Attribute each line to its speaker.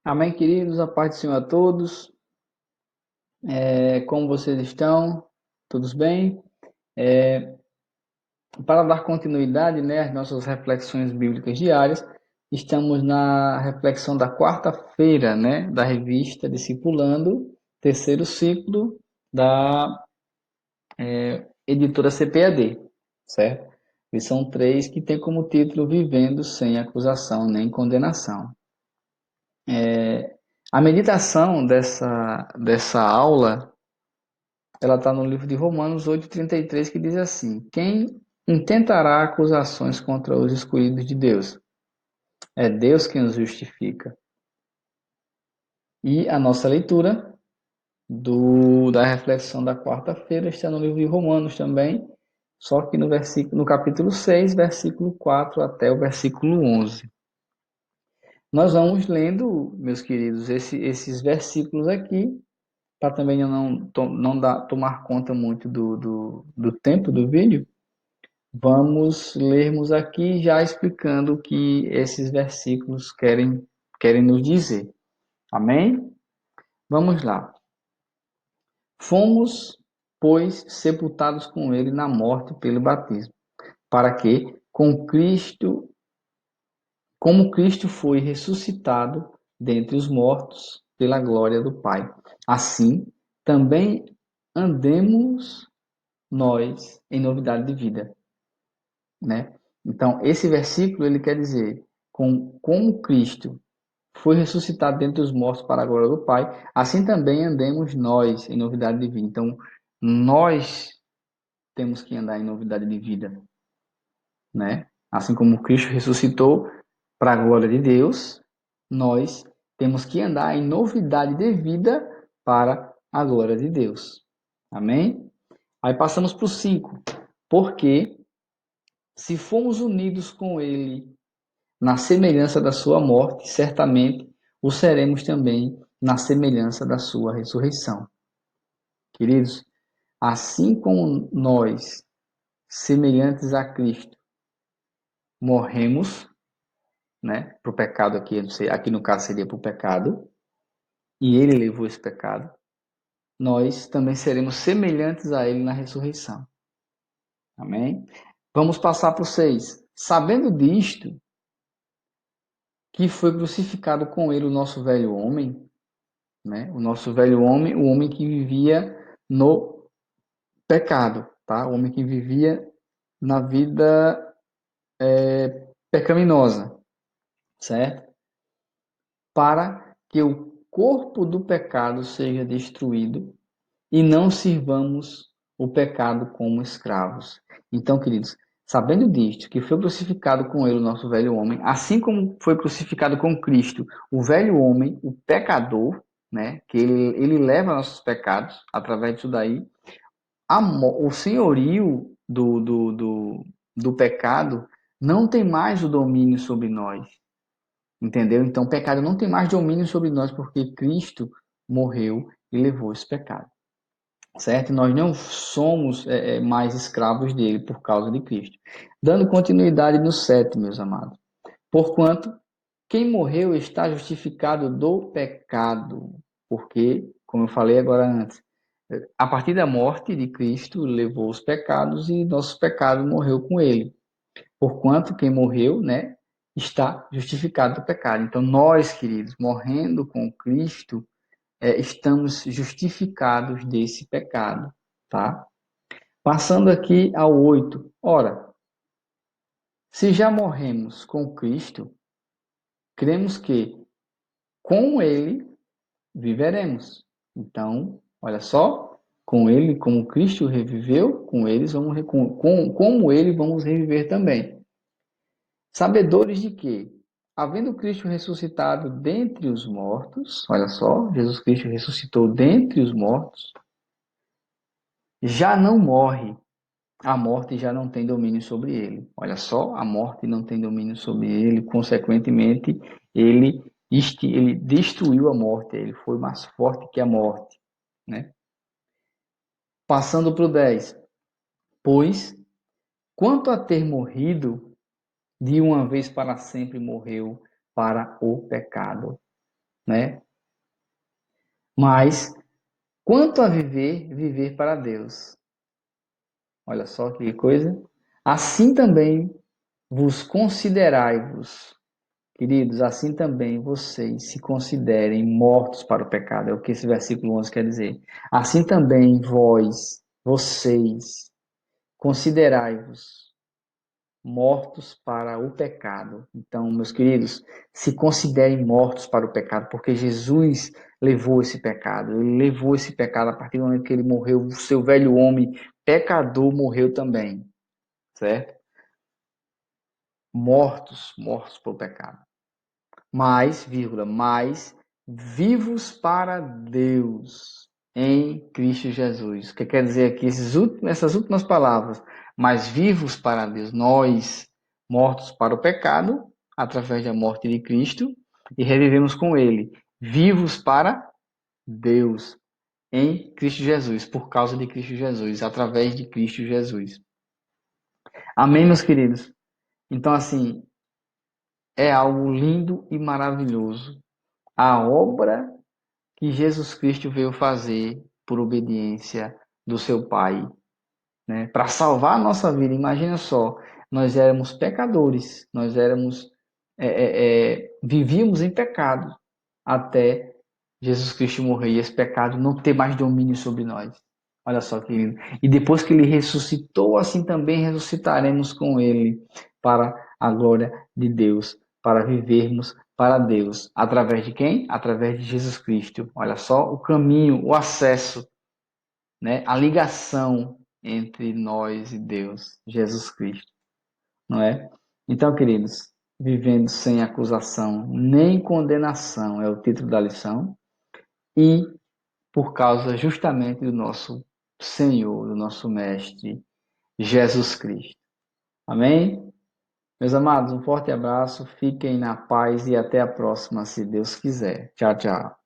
Speaker 1: Amém, queridos, a paz do Senhor a todos. Como vocês estão? Todos bem? Para dar continuidade, né, às nossas reflexões bíblicas diárias, estamos na reflexão da quarta-feira, né, da revista Discipulando, terceiro ciclo da editora CPAD, certo? Lição 3, que tem como título Vivendo sem acusação nem condenação. A meditação dessa aula ela está no livro de Romanos 8,33, que diz assim: Quem intentará acusações contra os escolhidos de Deus? É Deus quem os justifica. E a nossa leitura da reflexão da quarta-feira está no livro de Romanos também, só que no capítulo 6, versículo 4 até o versículo 11. Nós vamos lendo, meus queridos, esses versículos aqui, para também eu não tomar conta muito do tempo do vídeo. Vamos lermos aqui já explicando o que esses versículos querem nos dizer. Amém? Vamos lá. Fomos, pois, sepultados com ele na morte pelo batismo, para que, como Cristo foi ressuscitado dentre os mortos pela glória do Pai, assim também andemos nós em novidade de vida, né? Então, esse versículo ele quer dizer, como Cristo foi ressuscitado dentre os mortos para a glória do Pai, assim também andemos nós em novidade de vida. Então, nós temos que andar em novidade de vida, né? Assim como Cristo ressuscitou para a glória de Deus, nós temos que andar em novidade de vida para a glória de Deus. Amém? Aí passamos para o 5. Porque se fomos unidos com Ele na semelhança da sua morte, certamente o seremos também na semelhança da sua ressurreição. Queridos, assim como nós, semelhantes a Cristo, morremos, né, para o pecado aqui, aqui no caso seria para o pecado, e ele levou esse pecado, nós também seremos semelhantes a ele na ressurreição. Amém? Vamos passar para o 6. Sabendo disto, que foi crucificado com ele o nosso velho homem, né? O nosso velho homem, o homem que vivia no pecado, tá? O homem que vivia na vida pecaminosa, certo? Para que o corpo do pecado seja destruído e não sirvamos o pecado como escravos. Então, queridos, sabendo disto, que foi crucificado com ele o nosso velho homem, assim como foi crucificado com Cristo o velho homem, o pecador, né, que ele leva nossos pecados através disso daí, o senhorio do pecado não tem mais o domínio sobre nós, entendeu? Então, o pecado não tem mais domínio sobre nós porque Cristo morreu e levou esse pecado, certo? Nós não somos mais escravos dele por causa de Cristo. Dando continuidade no 7, meus amados. Porquanto, quem morreu está justificado do pecado, porque, como eu falei agora antes, a partir da morte de Cristo, levou os pecados e nossos pecados morreu com ele. Porquanto quem morreu, né, está justificado do pecado. Então, nós, queridos, morrendo com Cristo, estamos justificados desse pecado, tá? Passando aqui ao 8. Ora, se já morremos com Cristo, cremos que com ele viveremos. Então, olha só, com ele, como Cristo reviveu, com eles vamos como ele vamos reviver também. Sabedores de que, havendo Cristo ressuscitado dentre os mortos, olha só, Jesus Cristo ressuscitou dentre os mortos, já não morre, a morte já não tem domínio sobre ele. Olha só, a morte não tem domínio sobre ele, consequentemente, ele destruiu a morte, ele foi mais forte que a morte, né? Passando para o 10. Pois, quanto a ter morrido, de uma vez para sempre morreu para o pecado. né? Mas, quanto a viver, viver para Deus. Olha só que coisa. Assim também vos considerai-vos, queridos, assim também vocês se considerem mortos para o pecado. É o que esse versículo 11 quer dizer. Assim também vocês, considerai-vos mortos para o pecado. Então, meus queridos, se considerem mortos para o pecado, porque Jesus levou esse pecado. Ele levou esse pecado a partir do momento que ele morreu. O seu velho homem pecador morreu também, certo? Mortos para o pecado. Mas vivos para Deus em Cristo Jesus. O que quer dizer aqui essas últimas palavras? Mas vivos para Deus, nós mortos para o pecado, através da morte de Cristo, e revivemos com Ele, vivos para Deus em Cristo Jesus, por causa de Cristo Jesus, através de Cristo Jesus. Amém, meus queridos? Então, assim, é algo lindo e maravilhoso a obra que Jesus Cristo veio fazer por obediência do seu Pai, né? Para salvar a nossa vida. Imagina só, nós éramos pecadores, vivíamos em pecado até Jesus Cristo morrer e esse pecado não ter mais domínio sobre nós. Olha só que lindo. E depois que ele ressuscitou, assim também ressuscitaremos com ele para a glória de Deus, para vivermos para Deus. Através de quem? Através de Jesus Cristo. Olha só o caminho, o acesso, né? A ligação entre nós e Deus, Jesus Cristo, não é? Então, queridos, vivendo sem acusação nem condenação é o título da lição, e por causa justamente do nosso Senhor, do nosso Mestre, Jesus Cristo. Amém? Meus amados, um forte abraço, fiquem na paz e até a próxima, se Deus quiser. Tchau, tchau.